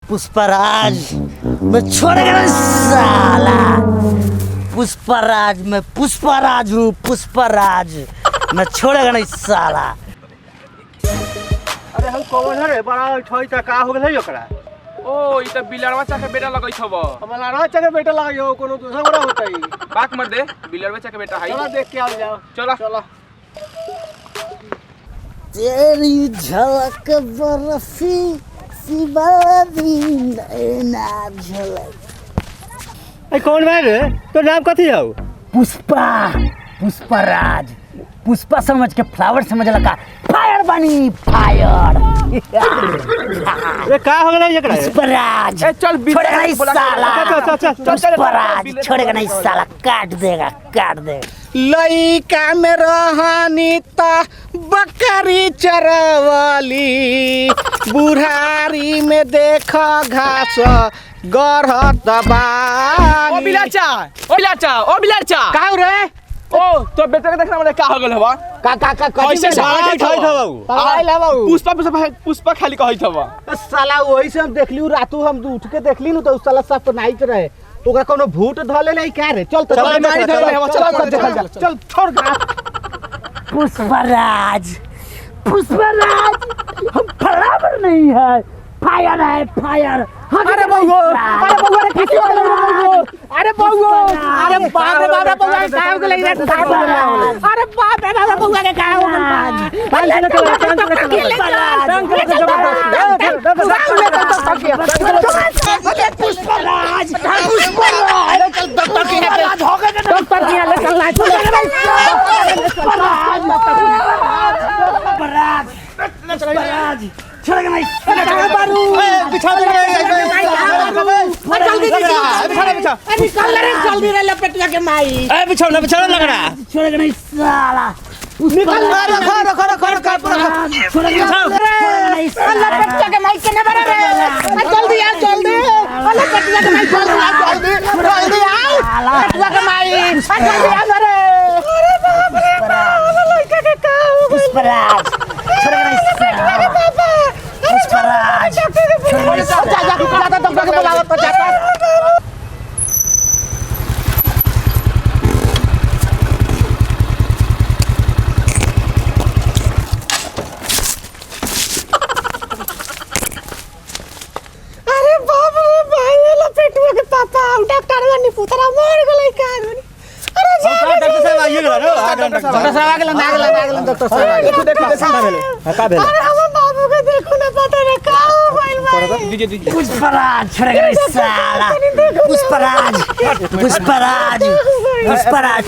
पुष्पराज मैं छोड़ेगा नहीं साला। पुष्पराज मैं पुष्पराज हूँ, पुष्पराज मैं छोड़ेगा नहीं साला। अरे हम कौन है रे बड़ा छोई त का हो गेलै ओकरा? ओ ई त बिलरवा चा के बेटा लगै छव। हमारा राचा के बेटा लगा हो कोनो दूसरा बड़ा होतई। बाक मत दे बिलरवा चा के बेटा है। चलो देख के आ जाओ। चलो चलो। तेरी झलक बर्फी सी बादी नैना झलक। ए कौन भाई रे? तो नाम कथी हौ? पुष्पा, पुष्पराज। पुष्पा समझ के फ्लावर समझ लगा। फायर बनी फायर। ए का हो गेलै एकरा? पुष्पराज ए चल छोड़ेगा नहीं साला। चल पुष्पराज छोड़ेगा नहीं साला, काट देगा काट देगा। लइका में रहनी त बकरी चरवली, बुढ़ारी में देख घास गरहत बा। ओ बिलाचा का हो रे? ओ तो बेटा के देखना मतलब का हो गेल हवा? का कैसे पुष्पा खाली कहै थव। साला वही से हम देखली रातू हम उठ के देखली न तो साला सब तो नाइट रहे ओकरा कोनो भूत धले नहीं क्या रे? चल तो चल चल छोड़ गा। पुष्पराज पुष्पराज हम फ्लावर नहीं है, फायर है फायर। अरे बउगो अरे किसी हो गेलै बउगो? अरे बउगो अरे बाप रे बाप रे बउगो का हो गेलै रे? अरे बाप रे बाप रे बउगो के का हो गेलै? पुष्पराज पुष्पराज छोड़ेगा नहीं बिछा दे जल्दी रे लपेटिया के माई। बिछा लग रहा छोड़ेगा नहीं साला। निकल रखो लपेटिया के माई के बड़ा रे। जल्दी आ जल्दी लपेटिया के माई जल्दी आओ लपेटिया के माई जल्दी आ रे। अरे बाप रे बाप लड़का के का हो गइल? पुष्पराज छोड़ेगा नहीं साला। पुष्पराज अरे बाप रे भाई लपेटुआ के पापा डॉक्टर वानी पुतरा मर गेलै का? अरे डॉक्टर साहब आइए रे। डॉक्टर साहब आ गेल डॉक्टर साहब देखो का भेले? का भेले? अरे हम बाबू के देखो ना पता ना का हो गइल भाई। दीजिए पुष्पराज छोड़ेगा नहीं साला। पुष्पराज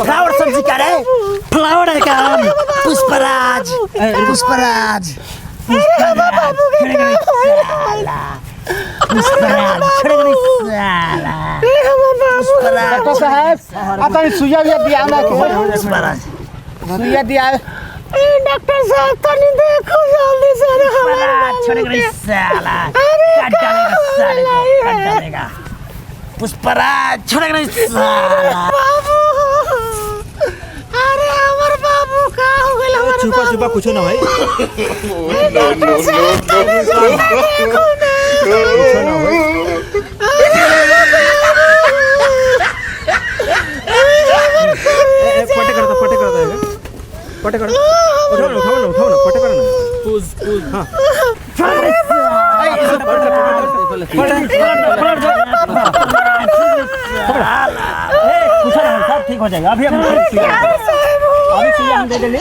फ्लावर सब्जी का रे? फ्लावर है का हम? पुष्पराज बाबू के छोड़ेगा नहीं साला। पुष्पराज छोड़ेगा नहीं साला। डॉक्टर साहब अपन सुइया दिया ना के? पुष्पराज सुइया दिया। डॉक्टर साहब तनी देखो जल्दी से हमारा छोड़ेगा नहीं साला। काट डालेगा साले को, काट डालेगा। पुष्पराज छोड़ेगा नहीं साला। बाबू अरे हमर बाबू का हो गेल? हमर छुपा कुछ ना भाई। डॉक्टर साहब तनी देखो ना कुछ ना भाई। पटे कर उठाओ ना पटे कर ना पूज हां कुछ नहीं सब ठीक हो जाएगा। अभी हम दे देंगे।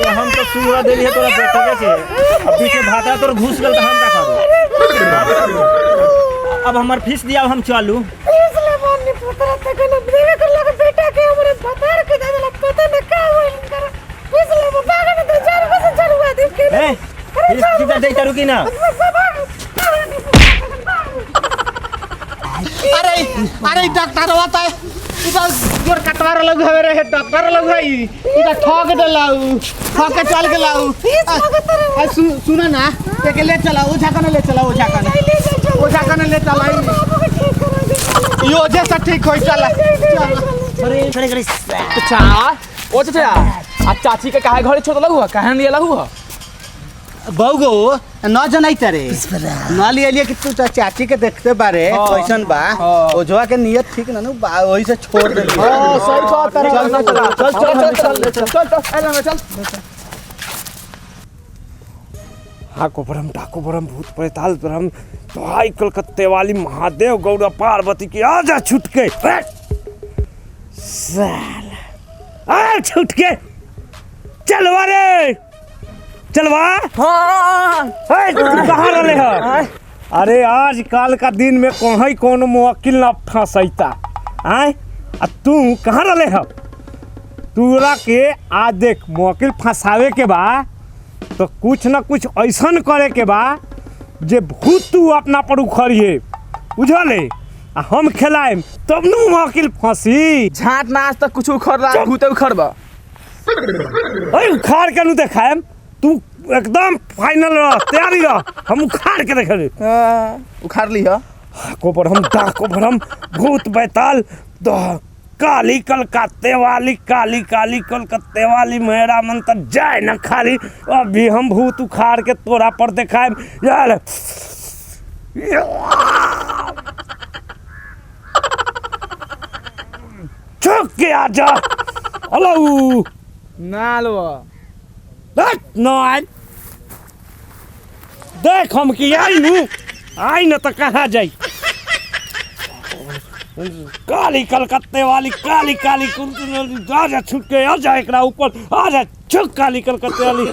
हम तो सुरा देली है तोरा बेटा के। अब पीछे भाता तोर घुस गेल त हम का करू? अब हमर फीस दिया हम चलू। फीस ले माननी पुतरा तक न देवे कर लगे बेटा के हमरे बाजार के देला पता न का होइल कर। फीस ले बागा न 4 बजे चलवा दे के। फीस कितना दे करू की ना? अरे डॉक्टर होता है इधर जोर कटवार लग हवे रे। डॉक्टर लग है इधर ठोक देलाऊ ठोक के चल गेलाऊ। सुना ना के ले चला ओ झाकन ले चला ओ झाकन ले चलाई यो जैसा ठीक होई चल छोड़े गणेश साला चाचा ओ चाचा आ चाची के काहे घरे छोड़ लहु काहे नहीं लहु बउगो न जनाई तरे पुष्पराज न लिए कि तू चाची के देखते बारे कैसन बा ओझवा के नियत ठीक ना बा वही से छोड़ दे सही बात है चल हाको ब्रह्म भूत प्रेताल ब्रह्म भाई कलकत्ते वाली महादेव गौड़ा पार्वती की आजा छुटके साला आ छुटके चलवा रे चलवा कहाँ रहे हो अरे आज काल का दिन में कहीं कौन मुवक्किल ना फंसैता आय आ तू कहाँ रहे हो तूरा के आज देख मुवक्किल फंसावे के बा तो कुछ ना कुछ ऐसा करे के बा जे भूत तू अपना पर उखड़िए बुझले आ हम खेलाएम तब नु मुवक्किल फंसी झाट नाच तक कुछ उखड़ रहा भूते उखड़बा ओए उखाड़ के नु देखाएम तू एकदम फाइनल रह तैयारी रह हम उखाड़ के देखे उखाड़ ली है को भरम भूत बैताल काली कलकत्ते वाली काली कलकत्ते वाली मेरा मन तो जाए न खाली अभी हम भूत उखाड़ के तोरा पर देखाएम यार छुप के आजा हेलो ना लो नहीं देख हम की आई न तो कहाँ जाई काली कलकत्ते वाली काली आजा छुट के आजा एकरा ऊपर आजा छुक काली कलकत्ते वाली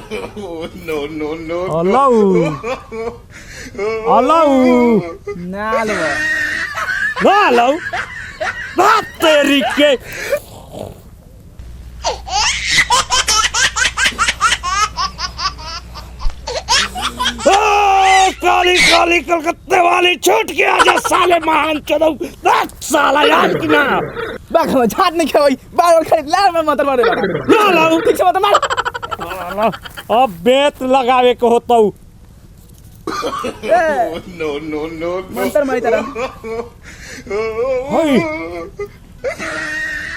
हेलो ना लो हेलो बात तेरी के काली कलकत्ते वाली छूट के आजा साले महान चलो साला याद की ना बाग में झाट नहीं खेवई बार खरीद लाल में मत मारे लाओ ठीक से मत मार अब बेत लगावे को होता नो मंत्र मारी तरह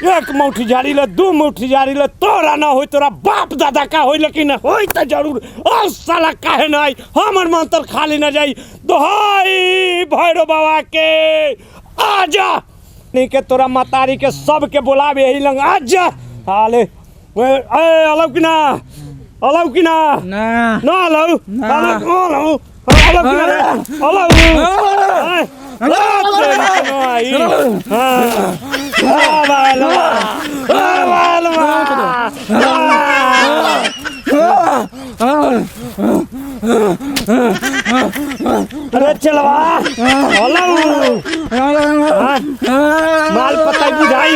एक मुट्ठी जारी ले दो मुट्ठी जारी ले तोरा ना होई तोरा बाप दादा का होई लेकिन होई तो जरूर ओ साला काहे ना आई हमर मंत्र खाली ना जाई दोहाई भैरव बाबा के आजा नहीं के तोरा मतारी के सब के बुलावे यही लंग आजा हाले ए अलग की ना ना अलग अरे चलवा माल पता बुझाई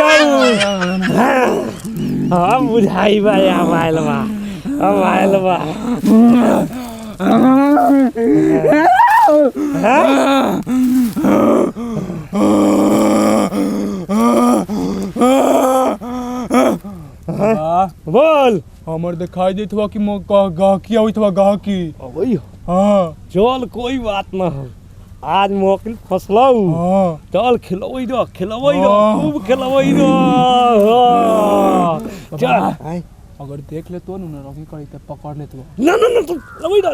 हाँ बुझाई भाई मालवा बोल हमर दिखाई देत हुआ कि गाहकी आवत हुआ गाहकी वही हां चल कोई बात ना हो आज मोकिल फसलौ हां चल खिलवई रो खूब खिलवई रो चल अगर देख ले तो न रवि करी त पकड़ ले तो ना तू लवई रो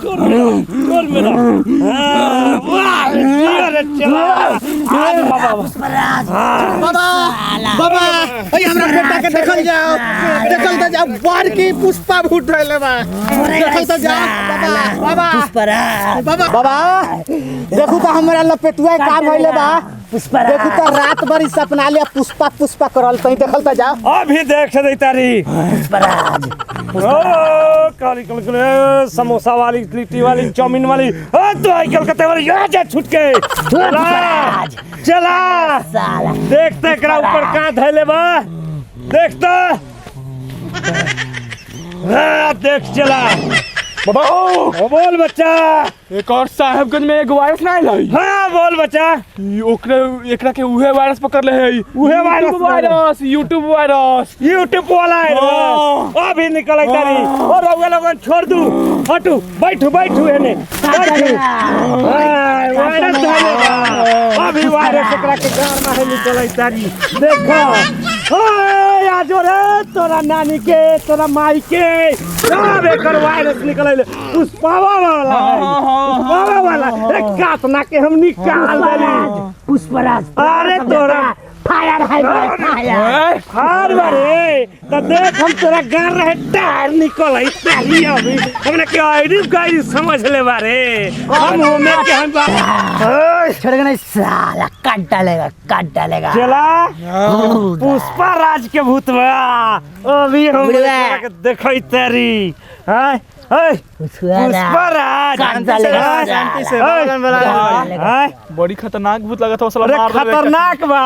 जोर में वाह अरे चला आज बाबा बाबा ओए हमरा बेटा के देखल जाओ बार की पुष्पा फूट रहले बा देखल तो जाओ बाबा पुष्पराज बाबा देखू तो हमरा लपेटुआ काम होइले बा पुष्पराज देखू तो रात भर सपना लिया पुष्पा करल तई देखल तो जाओ अभी देख दे तारी पुष्पराज ओ काली समोसा वाली लिट्टी वाली चाउमीन वाली ओ तो आई कलकत्ते वाली आ जा छूट के चला साला देखते एकरा ऊपर का धैले बा देखते देख चला बाबा ओ बोल बच्चा। एक और साहेबगंज में एगो वायरस ना आइल है। हाँ बोल बच्चा। एकरा के उहे वायरस पकड़ ले है। उहे वायरस यूट्यूब वायरस यूट्यूब वाला है अभी निकल तारी और रउआ लोगन छोड़ दू हटू बैठू एने वायरस धरेगा अभी वायरस एकरा के घर में निकल तारी देखो ओए आजो रे तोरा नानी के तोरा माई के सब एकर वायरस निकल पुष्पावा वाला एक कातना के हम निकाल देली पुष्पराज अरे तोरा फायर हार बारे तो देख हम तेरा घर रहे टायर निकल आई ताली अभी हमने के आईडी गाड़ी समझ ले बारे हम होमे के हम छोड़ेगा नहीं साला काट डालेगा चला पुष्पा राज के भूतवा अभी हम देखई तारी हां पुष्पा राज शांति से बड़ी खतरनाक भूत लगा था अरे खतरनाक बा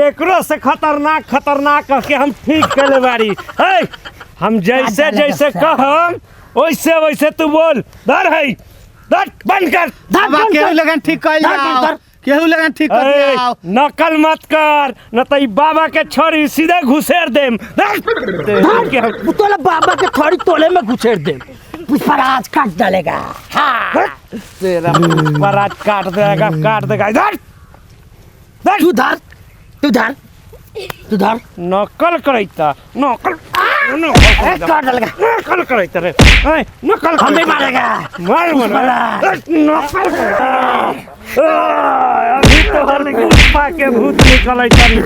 एकरो से खतरनाक के हम ठीक करे बारी है हम जैसे कहम वैसे तू बोल धर है धर बंद कर केहू लगन ठीक कर केहू लगन ठीक कर नकल मत कर न त बाबा के छोरी सीधे घुसेर देम धर तोला बाबा के थोड़ी तोले में घुसेड़ दे पुष्पराज काट डालेगा हाँ तेरा पुष्पराज काट देगा इधर तू धर नकल करैता नकल काट डालेगा नकल करैता रे नकल हम भी मारेगा मार नकल अभी तो हर गुफा के भूत निकलै तारी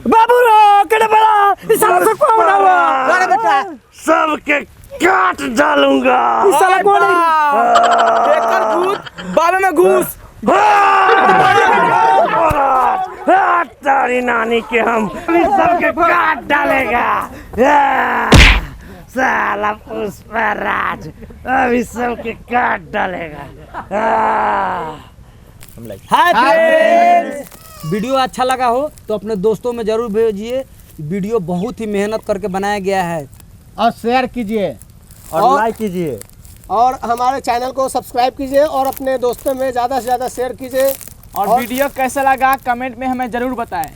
बाबू रो केड़े बड़ा इस साला से कौन हुआ अरे बेटा सबके काट डालूंगा इस साला कौन है एकर भूत बाबे में घुस तारी नानी के हम सबके काट डालेगा साला पुष्पराज अभी सबके काट डालेगा हाय फ्रेंड्स, वीडियो अच्छा लगा हो तो अपने दोस्तों में जरूर भेजिए। वीडियो बहुत ही मेहनत करके बनाया गया है और शेयर कीजिए और लाइक कीजिए और हमारे चैनल को सब्सक्राइब कीजिए और अपने दोस्तों में ज़्यादा से ज़्यादा शेयर कीजिए। और वीडियो कैसा लगा कमेंट में हमें जरूर बताएं।